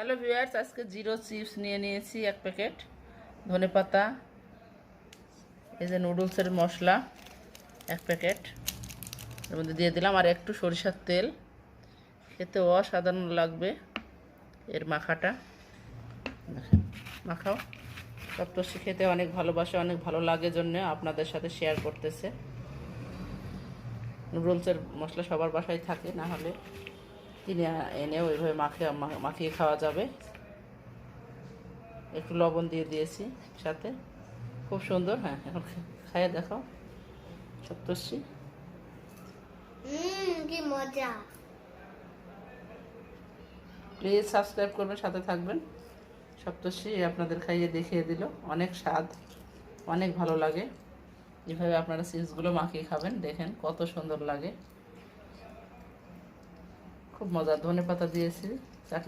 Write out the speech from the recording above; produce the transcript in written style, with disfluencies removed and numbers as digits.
Hello viewers, আজকে zero chips নিয়ে নিয়েছি এক প্যাকেট, ধনেপাতা, এই যে নুডলসের মশলা এক প্যাকেট এর মধ্যে দিয়ে দিলাম, আর একটু সরিষার তেল। খেতে অসাধারণ লাগবে এর মাখাটা। দেখেন, মাখাও। সপ্তর্ষি খেতে অনেক ভালোবাসে, অনেক ভালো লাগে জন্য আপনাদের সাথে শেয়ার করতেছে। নুডলসের মশলা সবার বাসায় থাকে, না হলে কিনে এনে ওইভাবে মাখিয়ে খাওয়া যাবে। একটু লবণ দিয়ে দিয়েছি সাথে, খুব সুন্দর। হ্যাঁ, এখন খাইয়ে দেখাও সপ্তর্ষি। কি মজা! প্লিজ সাবস্ক্রাইব করবেন, সাথে থাকবেন। সপ্তর্ষি আপনাদের খাইয়ে দেখিয়ে দিল, অনেক স্বাদ, অনেক ভালো লাগে। এভাবে আপনারা চিজগুলো মাখিয়ে খাবেন, দেখেন কত সুন্দর লাগে, খুব মজা। ধনেপাতা দিয়েছি, চাট